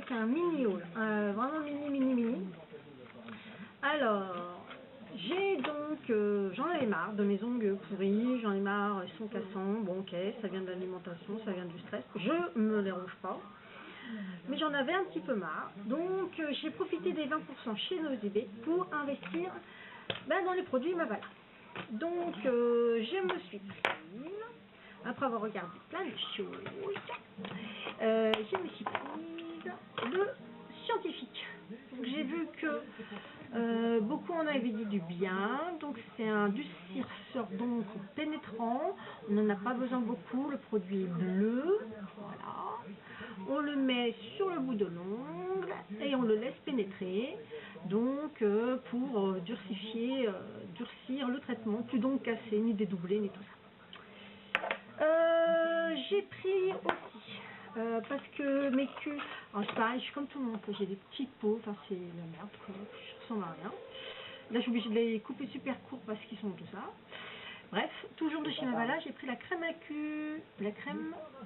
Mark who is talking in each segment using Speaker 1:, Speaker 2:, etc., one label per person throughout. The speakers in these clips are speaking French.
Speaker 1: avec un mini haul, vraiment mini. Alors, j'ai donc, j'en avais marre de mes ongles pourris, j'en ai marre, ils sont cassants, bon ok, ça vient de l'alimentation, ça vient du stress, je me les ronge pas, mais j'en avais un petit peu marre, donc j'ai profité des 20% chez Nozbe pour investir dans les produits Mavala. Donc, je me suis prise, après avoir regardé plein de choses, je me suis prise le scientifique. Donc, j'ai vu que beaucoup en avaient dit du bien. Donc, c'est un durcisseur donc pénétrant. On n'en a pas besoin beaucoup. Le produit est bleu. Voilà. On le met sur le bout de l'ongle et on le laisse pénétrer. Donc, pour durcir le traitement, plus donc cassé, ni dédoublé, ni tout ça. J'ai pris aussi, parce que mes culs, alors c'est pareil, je suis comme tout le monde, j'ai des petites peaux, enfin c'est la merde, quoi, je ressemble à rien. Là je suis obligée de les couper super court parce qu'ils sont tout ça. Bref, toujours de chez Mavala, j'ai pris la crème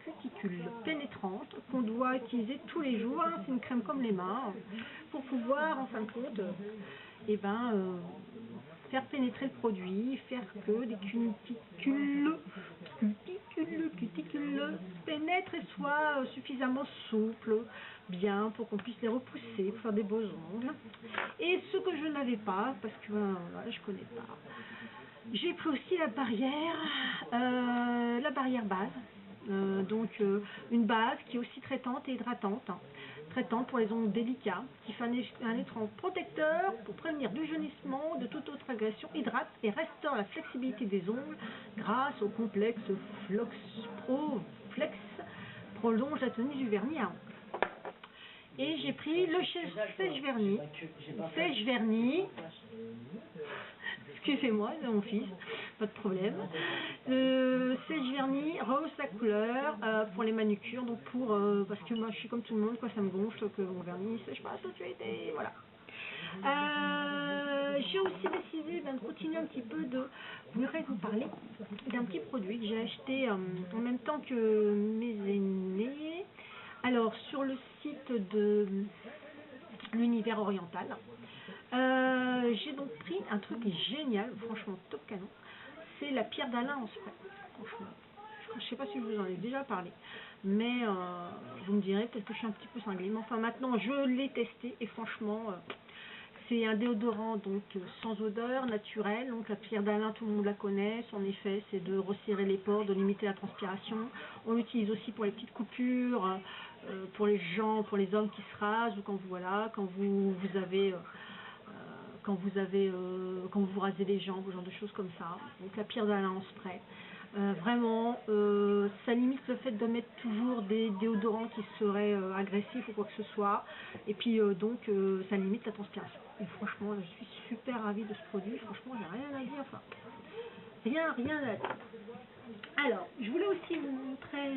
Speaker 1: cuticule pénétrante qu'on doit utiliser tous les jours. C'est une crème comme les mains pour pouvoir, en fin de compte, faire pénétrer le produit, faire que des cuticules pénètrent et soient suffisamment souples, bien, pour qu'on puisse les repousser, pour faire des beaux ongles. Et ce que je n'avais pas, parce que voilà, je connais pas, j'ai pris aussi la barrière base, donc une base qui est aussi traitante et hydratante, traitante pour les ongles délicats, qui fait un étrange protecteur pour prévenir du jaunissement, de toute autre agression, hydrate et restaure la flexibilité des ongles grâce au complexe Flex prolonge la tenue du vernis à ongles. Et j'ai pris le sèche-vernis, excusez-moi, c'est mon fils, pas de problème. Le sèche-vernis rehausse la couleur pour les manucures, donc parce que moi je suis comme tout le monde, quoi, ça me gonfle que mon vernis ne sèche pas tout de suite, et voilà. J'ai aussi décidé de continuer un petit peu vous parler d'un petit produit que j'ai acheté en même temps que mes aînés. Alors, sur le site de l'univers oriental, j'ai donc pris un truc génial, franchement top canon, c'est la pierre d'Alain en spray. Franchement, je ne sais pas si je vous en ai déjà parlé, mais vous me direz peut-être que je suis un petit peu cinglée, mais enfin maintenant je l'ai testé et franchement, c'est un déodorant donc sans odeur, naturel. Donc la pierre d'Alain, tout le monde la connaît. Son effet, c'est de resserrer les pores, de limiter la transpiration. On l'utilise aussi pour les petites coupures, pour les gens, pour les hommes qui se rasent ou quand quand vous rasez les jambes, ce genre de choses comme ça. Donc la pierre d'Alain en spray. Vraiment, ça limite le fait de mettre toujours des déodorants qui seraient agressifs ou quoi que ce soit. Et puis ça limite la transpiration. Et franchement, je suis super ravie de ce produit. Franchement, j'ai rien à dire. Enfin, rien à dire. Alors, je voulais aussi vous montrer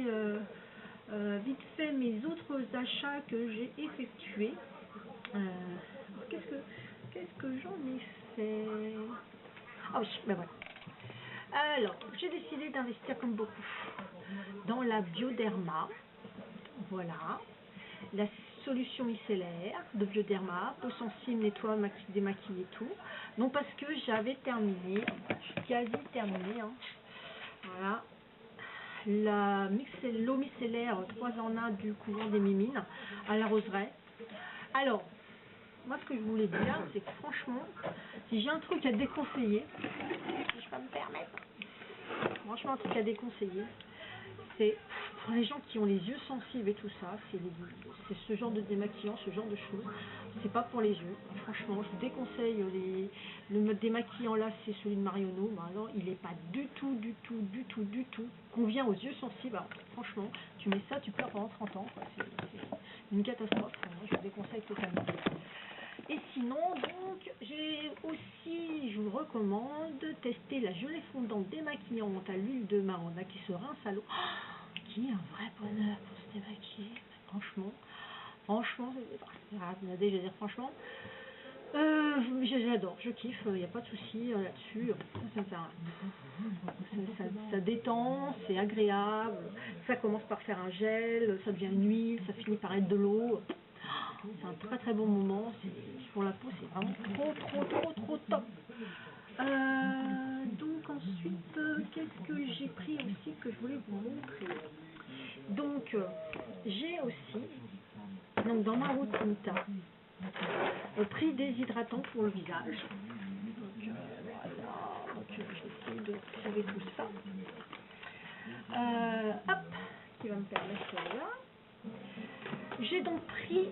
Speaker 1: vite fait mes autres achats que j'ai effectués. Qu'est-ce que j'en ai fait? Ah oui, ben voilà. Alors, j'ai décidé d'investir comme beaucoup dans la Bioderma. Voilà. La solution micellaire de Bioderma, peau sensible, nettoie, démaquille et tout. Donc parce que j'avais terminé, je suis quasi terminée. Voilà. L'eau micellaire 3 en 1 du couvent des Mimines à la roseraie. Alors, moi ce que je voulais dire, c'est que franchement, si j'ai un truc à déconseiller, si je peux me permettre, franchement un truc à déconseiller, c'est pour les gens qui ont les yeux sensibles et tout ça, c'est ce genre de démaquillant, ce genre de choses, c'est pas pour les yeux. Franchement, je vous déconseille le démaquillant là, c'est celui de Marionneau. Alors, il n'est pas du tout convient aux yeux sensibles. Alors, franchement, tu mets ça, tu pleures pendant 30 ans. C'est une catastrophe. Moi, je vous déconseille totalement. Et sinon, donc, je vous recommande de tester la gelée fondante démaquillante à l'huile de maranda qui se rince à l'eau. Qui est un vrai bonheur pour se démaquiller. Franchement, regardez, je vais dire franchement, j'adore, je kiffe, il n'y a pas de souci là-dessus. Ça détend, c'est agréable, ça commence par faire un gel, ça devient une huile, ça finit par être de l'eau. c'est un très très bon moment. Pour la peau, c'est vraiment trop top. Donc ensuite, qu'est-ce que j'ai pris aussi que je voulais vous montrer? Donc, j'ai aussi, donc dans ma routine, pris des hydratants pour le visage. Donc, voilà. Donc, j'essaie de trouver tout ça. Hop, qui va me permettre là. J'ai donc pris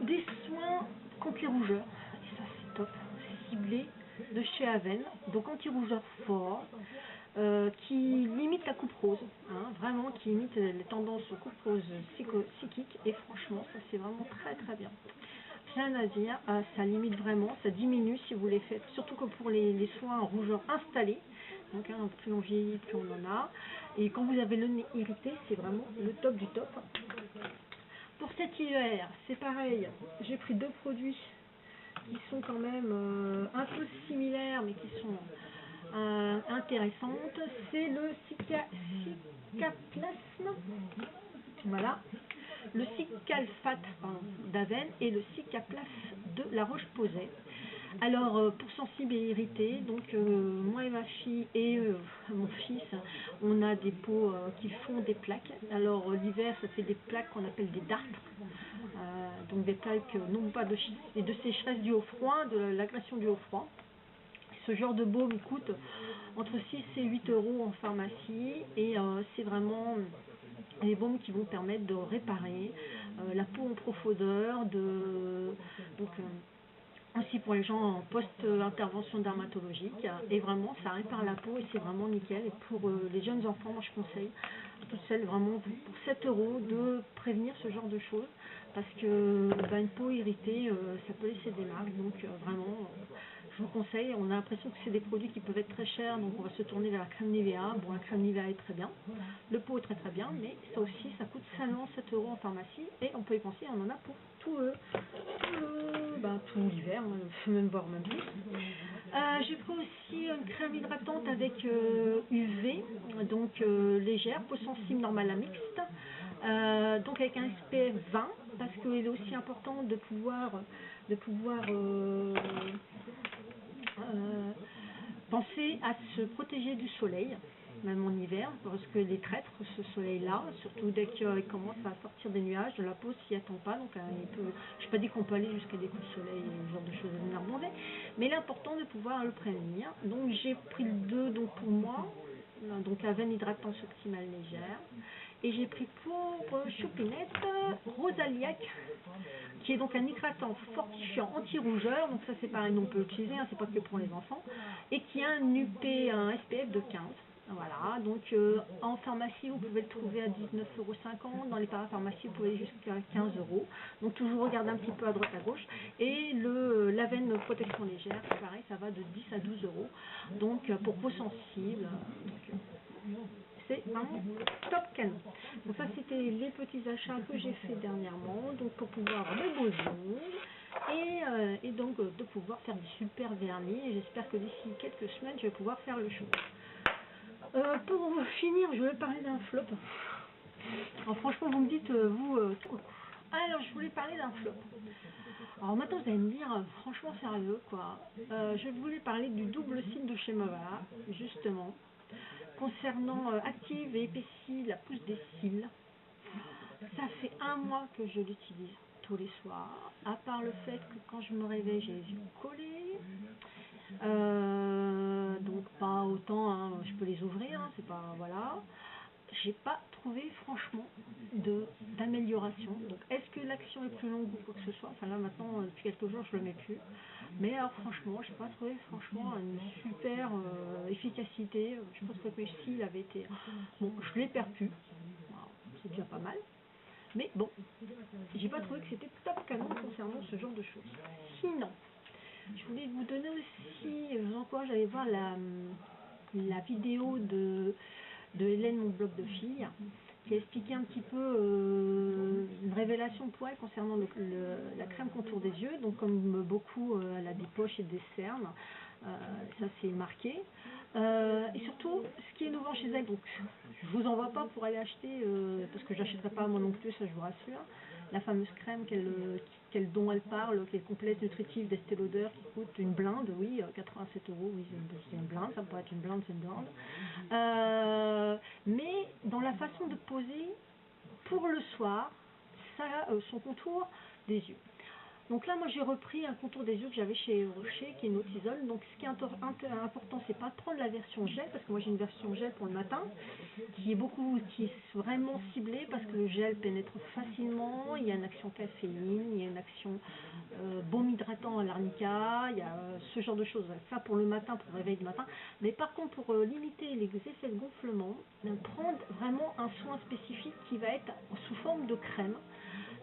Speaker 1: des soins contre les rougeurs. Et ça, c'est top. C'est ciblé de chez Aven. Donc, anti-rougeur fort. Qui limite la coupe rose, hein, vraiment qui limite les tendances aux coupes roses psychiques, et franchement ça c'est vraiment très très bien. Rien à dire, ça limite vraiment, ça diminue si vous les faites, surtout que pour les soins en rougeur installés, donc hein, plus on vieillit, plus on en a, et quand vous avez le nez irrité, c'est vraiment le top du top. Pour cet hiver, c'est pareil, j'ai pris deux produits qui sont quand même un peu similaires, mais qui sont intéressante, c'est le Cicaplasme, voilà, le Cicalfate d'Aven et le Cicaplas de La Roche-Posay. Alors pour sensibles et irrités, donc moi et ma fille et mon fils, on a des peaux qui font des plaques. Alors l'hiver ça fait des plaques qu'on appelle des dartres, donc des plaques non pas de sécheresse due au froid, de l'agression due au froid. Ce genre de baume coûte entre 6 et 8 euros en pharmacie, et c'est vraiment des baumes qui vont permettre de réparer la peau en profondeur, donc aussi pour les gens en post-intervention dermatologique, et vraiment ça répare la peau et c'est vraiment nickel. Et pour les jeunes enfants, moi je conseille à toutes celles vraiment pour 7 euros de prévenir ce genre de choses, parce que une peau irritée ça peut laisser des marques, donc vraiment je vous conseille. On a l'impression que c'est des produits qui peuvent être très chers, donc on va se tourner vers la crème Nivea. Bon, la crème Nivea est très bien, le pot est très très bien, mais ça aussi ça coûte seulement 7 euros en pharmacie, et on peut y penser, on en a pour tout l'hiver, même voire même plus. J'ai pris aussi une crème hydratante avec UV, donc légère, peau sensible normale à mixte, donc avec un SPF 20, parce qu'il est aussi important de pouvoir penser à se protéger du soleil, même en hiver, parce que les traîtres, ce soleil-là, surtout dès qu'il commence à sortir des nuages, de la peau s'y attend pas, donc je n'ai pas dit qu'on peut aller jusqu'à des coups de soleil et ce genre de choses à venir bronzer, mais l'important de pouvoir le prévenir. Donc j'ai pris le 2 donc pour moi, donc Aven hydratante optimale légère, et j'ai pris pour Choupinette Rosaliac, qui est donc un hydratant fortifiant anti-rougeur, donc ça c'est pareil, on peut l'utiliser, hein, c'est pas que pour les enfants, et qui a un SPF de 15. Voilà, donc en pharmacie vous pouvez le trouver à 19,50 €, dans les parapharmacies vous pouvez jusqu'à 15 €, donc toujours regarder un petit peu à droite à gauche. Et l'Aven protection légère, c'est pareil, ça va de 10 à 12 €, donc pour peau sensible, c'est vraiment top canon. Donc ça c'était les petits achats que j'ai fait dernièrement, donc pour pouvoir avoir de beaux ongles, et donc de pouvoir faire du super vernis, et j'espère que d'ici quelques semaines je vais pouvoir faire le show. Pour finir, je voulais parler d'un flop. Alors franchement, vous me dites, alors je voulais parler d'un flop. Alors maintenant, vous allez me dire, franchement sérieux, quoi. Je voulais parler du double cils de chez Mova, justement, concernant Active et épaissit la pousse des cils. Ça fait 1 mois que je l'utilise tous les soirs, à part le fait que quand je me réveille, j'ai les yeux collés. Donc pas autant, hein, je peux les ouvrir, hein, c'est pas, voilà. J'ai pas trouvé franchement d'amélioration. Donc est-ce que l'action est plus longue ou quoi que ce soit? Enfin là maintenant depuis quelques jours je le mets plus. Mais alors franchement j'ai pas trouvé franchement une super efficacité. Je pense que mes cils avaient été. Bon, je les perds plus. Voilà, c'est déjà pas mal. Mais bon, j'ai pas trouvé que c'était top canon concernant ce genre de choses. Sinon, je voulais vous donner aussi, je vous encourage à aller voir la vidéo de Hélène, mon blog de filles, qui a expliqué un petit peu une révélation pour elle concernant la crème contour des yeux. Donc comme beaucoup, elle a des poches et des cernes, ça c'est marqué. Et surtout, ce qui est nouveau chez elle, donc je vous envoie pas pour aller acheter, parce que j'achèterai pas moi non plus, ça je vous rassure. la fameuse crème dont elle parle, qui est complète, nutritive, d'Estée Lauder, qui coûte une blinde, oui, 87 €, oui, c'est une blinde, ça pourrait être une blinde, c'est une blinde. Mais dans la façon de poser, pour le soir, son contour des yeux. Donc là, moi, j'ai repris un contour des yeux que j'avais chez Rocher, qui est Nautisol. Donc, ce qui est important, c'est pas de prendre la version gel, parce que moi, j'ai une version gel pour le matin, qui est vraiment ciblée, parce que le gel pénètre facilement. Il y a une action caféine, il y a une action baume hydratant à l'arnica, il y a ce genre de choses. Ça pour le matin, pour le réveil du matin. Mais par contre, pour limiter les effets de gonflement, prendre vraiment un soin spécifique qui va être sous forme de crème,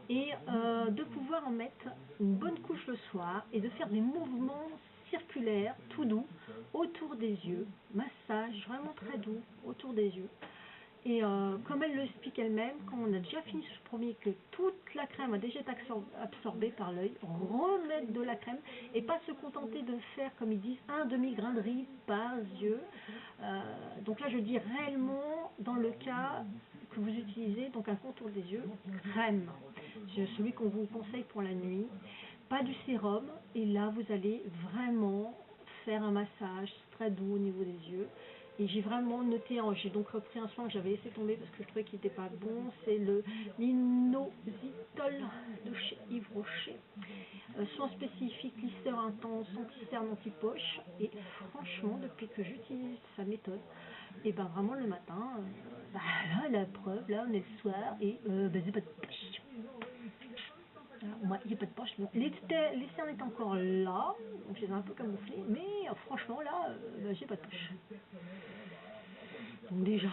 Speaker 1: et de pouvoir en mettre une bonne couche le soir et de faire des mouvements circulaires tout doux autour des yeux, massage vraiment très doux autour des yeux. Et comme elle l'explique elle-même, quand on a déjà fini ce premier, que toute la crème a déjà été absorbée par l'œil, remettre de la crème et pas se contenter de faire, comme ils disent, un demi-grain de riz par yeux. Donc là, je dis réellement, dans le cas que vous utilisez, donc un contour des yeux, crème. C'est celui qu'on vous conseille pour la nuit, pas du sérum. Et là, vous allez vraiment faire un massage très doux au niveau des yeux. Et j'ai vraiment noté, j'ai donc repris un soin que j'avais laissé tomber parce que je trouvais qu'il n'était pas bon, c'est le Inositol de chez Yves Rocher. Soin spécifique, lisseur intense, anti-cerne, anti-poche. Et franchement, depuis que j'utilise sa méthode, et ben vraiment le matin, là la preuve, là on est le soir et j'ai pas de poche. Moi, il n'y a pas de poche. Les cernes étaient encore là, donc je les ai un peu camouflés, mais franchement là, j'ai pas de poche. Donc déjà,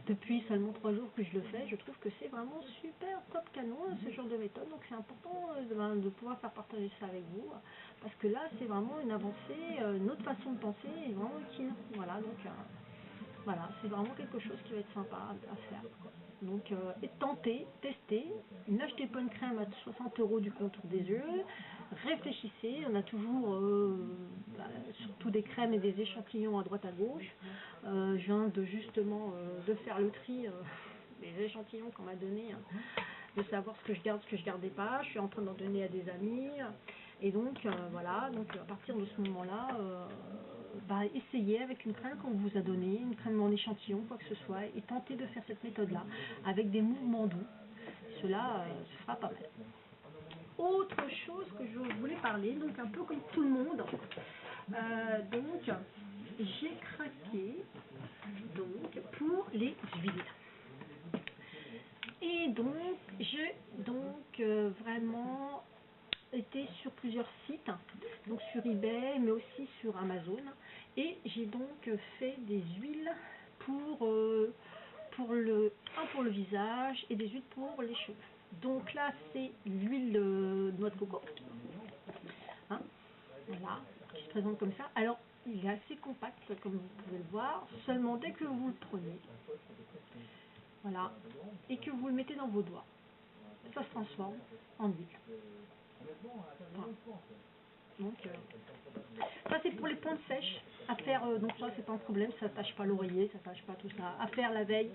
Speaker 1: depuis seulement 3 jours que je le fais, je trouve que c'est vraiment super top canon ce genre de méthode. Donc c'est important de pouvoir faire partager ça avec vous, parce que là c'est vraiment une avancée, une autre façon de penser est vraiment utile. Voilà, donc voilà, c'est vraiment quelque chose qui va être sympa à faire. Donc tentez, testez, n'achetez pas une crème à 60 € du contour des yeux, réfléchissez, on a toujours surtout des crèmes et des échantillons à droite à gauche. Je viens de justement de faire le tri des échantillons qu'on m'a donné, de savoir ce que je garde, ce que je gardais pas. Je suis en train d'en donner à des amis, et donc voilà, donc à partir de ce moment-là, essayez avec une crème qu'on vous a donnée, une crème en échantillon, quoi que ce soit, et tentez de faire cette méthode-là avec des mouvements doux. Cela ce sera pas mal. Autre chose que je voulais parler, donc un peu comme tout le monde, donc j'ai craqué donc pour les huiles. Et donc j'ai vraiment été sur plusieurs sites, donc sur eBay mais aussi sur Amazon, et j'ai donc fait des huiles pour le visage et des huiles pour les cheveux. Donc là c'est l'huile de noix de coco, hein, voilà, qui se présente comme ça. Alors il est assez compact comme vous pouvez le voir, seulement dès que vous le prenez, voilà, et que vous le mettez dans vos doigts, ça se transforme en huile. Voilà. Donc ça c'est pour les pontes sèches à faire, donc ça c'est pas un problème, ça tâche pas l'oreiller, ça tâche pas tout ça, à faire la veille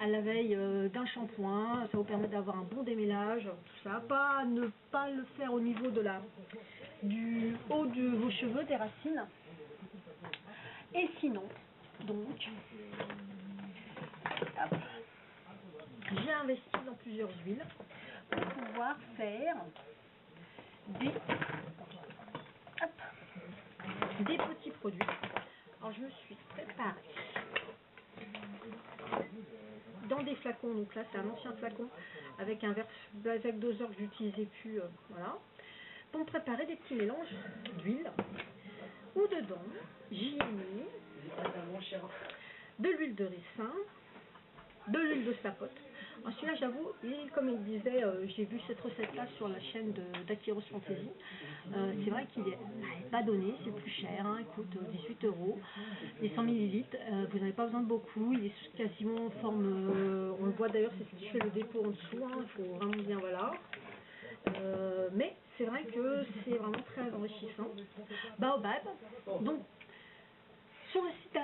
Speaker 1: d'un shampoing, ça vous permet d'avoir un bon démêlage, tout ça, ne pas le faire au niveau du haut de vos cheveux, des racines. Et sinon, donc j'ai investi dans plusieurs huiles pour pouvoir faire des petits produits. Alors je me suis préparée dans des flacons, donc là c'est un ancien flacon avec un verre avec doseur que j'utilisais plus, voilà, pour me préparer des petits mélanges d'huile où dedans j'y ai mis de l'huile de ricin, de l'huile de sapote. Ensuite là j'avoue, comme il disait, j'ai vu cette recette là sur la chaîne d'Akiros Fantasy, c'est vrai qu'il n'est pas donné, c'est plus cher, hein, il coûte 18 €, les 100 ml, vous n'avez pas besoin de beaucoup, il est quasiment en forme, on le voit d'ailleurs, c'est ce qui fait le dépôt en dessous, hein, il faut vraiment bien, voilà. Mais c'est vrai que c'est vraiment très enrichissant. Baobab, donc sur le site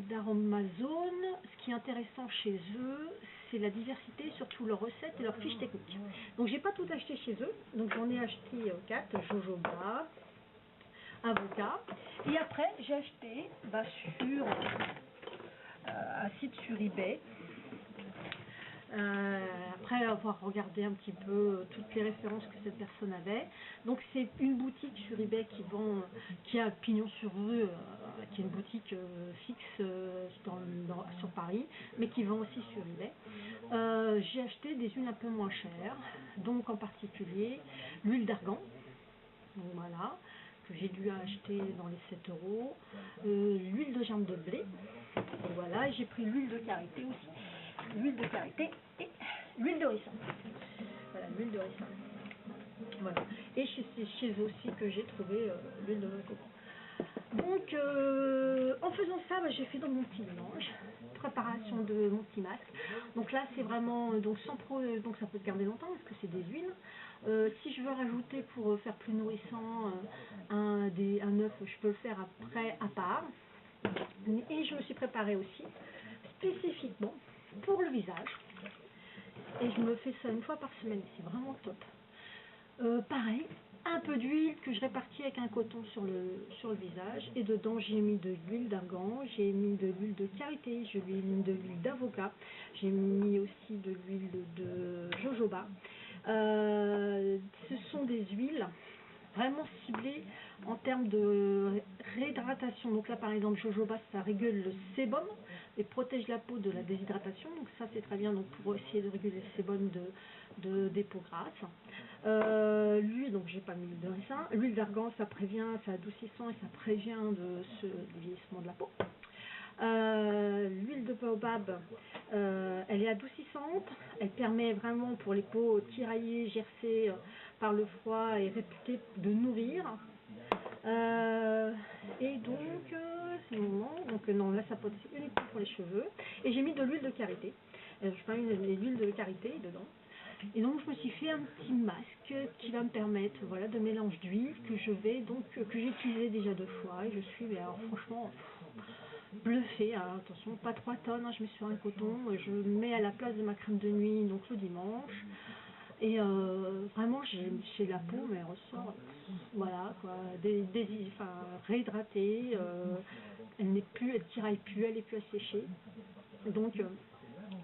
Speaker 1: d'Aromazone, ce qui est intéressant chez eux, c'est la diversité, surtout leurs recettes et leurs fiches techniques. Donc j'ai pas tout acheté chez eux, donc j'en ai acheté 4, jojoba, avocat, et après j'ai acheté sur un site sur eBay. Après avoir regardé un petit peu toutes les références que cette personne avait, donc c'est une boutique sur eBay qui a pignon sur rue, qui est une boutique fixe sur Paris, mais qui vend aussi sur eBay. J'ai acheté des huiles un peu moins chères, donc en particulier l'huile d'argan, donc voilà, que j'ai dû acheter dans les 7 €, l'huile de germe de blé, et voilà, j'ai pris l'huile de karité aussi. L'huile de karité et l'huile de ricin. Voilà, l'huile de ricin. Voilà. Et c'est chez eux aussi que j'ai trouvé l'huile de coco. Donc, en faisant ça, j'ai fait dans mon petit mélange, préparation de mon petit masque. Donc là, c'est vraiment donc donc ça peut se garder longtemps parce que c'est des huiles. Si je veux rajouter pour faire plus nourrissant un œuf, je peux le faire après à part. Et je me suis préparée aussi spécifiquement pour le visage, et je me fais ça une fois par semaine, c'est vraiment top. Pareil, un peu d'huile que je répartis avec un coton sur le visage, et dedans j'ai mis de l'huile d'argan, j'ai mis de l'huile de karité, j'ai mis de l'huile d'avocat, j'ai mis aussi de l'huile de jojoba. Ce sont des huiles vraiment ciblées en termes de réhydratation. Donc là par exemple jojoba, ça régule le sébum et protège la peau de la déshydratation, donc ça c'est très bien, donc pour essayer de réguler le sébum des peaux grasses. L'huile, donc j'ai pas mis l'huile de ricin. L'huile d'argan, ça prévient, c'est adoucissant et ça prévient du vieillissement de la peau. L'huile de baobab, elle est adoucissante, elle permet vraiment pour les peaux tiraillées, gercées par le froid et réputée de nourrir. Et donc, c'est le moment, donc non, là ça peut être uniquement pour les cheveux. Et j'ai mis de l'huile de karité, je mets l'huile de karité dedans. Et donc je me suis fait un petit masque qui va me permettre, voilà, de mélange d'huile que j'ai utilisé déjà 2 fois, et je suis, mais alors franchement bluffée. Alors, attention, pas 3 tonnes, je mets sur un coton, je mets à la place de ma crème de nuit, donc le dimanche. Et vraiment, j'ai la peau, mais elle ressort, voilà, quoi, réhydratée, elle tiraille plus, elle est plus asséchée. Donc,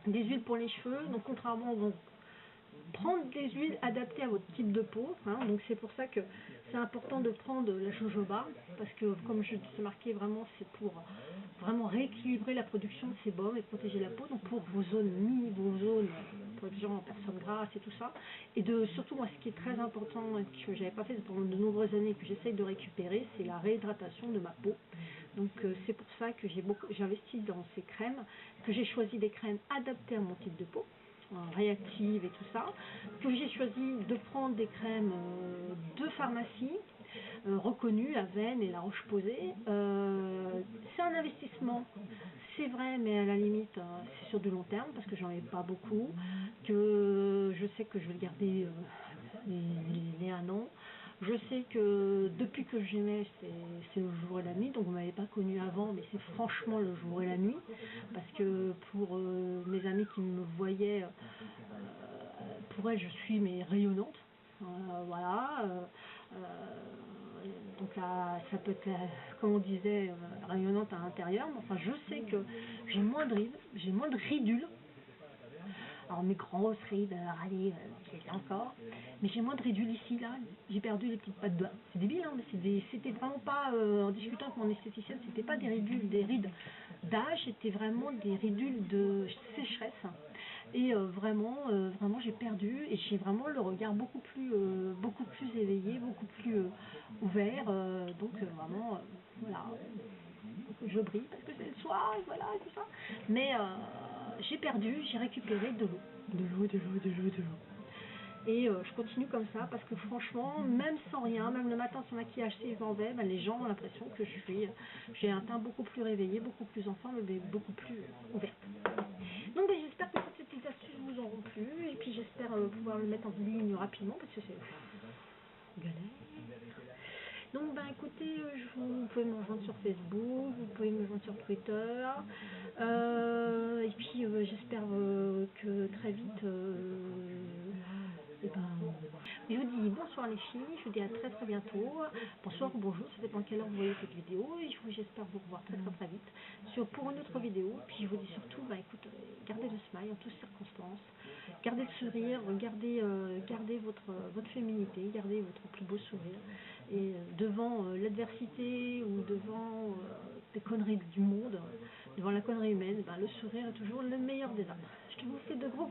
Speaker 1: des huiles pour les cheveux, donc contrairement prendre des huiles adaptées à votre type de peau, donc c'est pour ça que c'est important de prendre la jojoba, parce que comme je c'est marqué vraiment, c'est pour vraiment rééquilibrer la production de sébum et protéger la peau, donc pour vos zones pour les gens, personnes grasses et tout ça, et surtout moi ce qui est très important et que j'avais pas fait pendant de nombreuses années, que j'essaye de récupérer, c'est la réhydratation de ma peau. Donc c'est pour ça que j'ai investi dans ces crèmes, que j'ai choisi des crèmes adaptées à mon type de peau, réactive et tout ça, que j'ai choisi de prendre des crèmes de pharmacie reconnues, la Veine et la Roche-Posay. C'est un investissement, c'est vrai, mais à la limite c'est sur du long terme parce que j'en ai pas beaucoup, que je sais que je vais le garder les 1 an. Je sais que depuis que j'aimais, c'est le jour et la nuit, donc vous ne m'avez pas connu avant, mais c'est franchement le jour et la nuit, parce que pour mes amis qui me voyaient, pour elles je suis rayonnante, voilà, donc là, ça peut être, comme on disait, rayonnante à l'intérieur, mais enfin je sais que j'ai moins de rides, j'ai moins de ridules. Alors mes grosses rides, allez, je les ai encore, mais j'ai moins de ridules ici, là, j'ai perdu les petites pattes de bain. C'est débile, hein, mais c'était vraiment pas, en discutant avec mon esthéticienne, c'était pas des rides d'âge, c'était vraiment des ridules de sécheresse. Et vraiment j'ai perdu, et j'ai vraiment le regard beaucoup plus éveillé, beaucoup plus ouvert, donc vraiment, voilà. Je brille parce que c'est le soir, et voilà, et tout ça. Mais j'ai perdu, j'ai récupéré de l'eau. Et je continue comme ça parce que franchement, même sans rien, même le matin sans maquillage, si je m'en vais, les gens ont l'impression que j'ai un teint beaucoup plus réveillé, beaucoup plus en forme, mais beaucoup plus ouverte. Donc j'espère que toutes ces petites astuces vous auront plu, et puis j'espère pouvoir le mettre en ligne rapidement parce que c'est galère. Donc écoutez, vous pouvez me rejoindre sur Facebook, vous pouvez me rejoindre sur Twitter. Et puis, j'espère que très vite, je vous dis bonsoir les filles, je vous dis à très très bientôt. Bonsoir ou bonjour, ça dépend à quelle heure vous voyez cette vidéo. Et j'espère vous revoir très très très vite pour une autre vidéo. Puis je vous dis surtout, écoute, gardez le smile en toutes circonstances. Gardez le sourire, gardez votre féminité, gardez votre plus beau sourire. Et devant l'adversité ou devant les conneries du monde, devant la connerie humaine, le sourire est toujours le meilleur des armes. Je vous fais de gros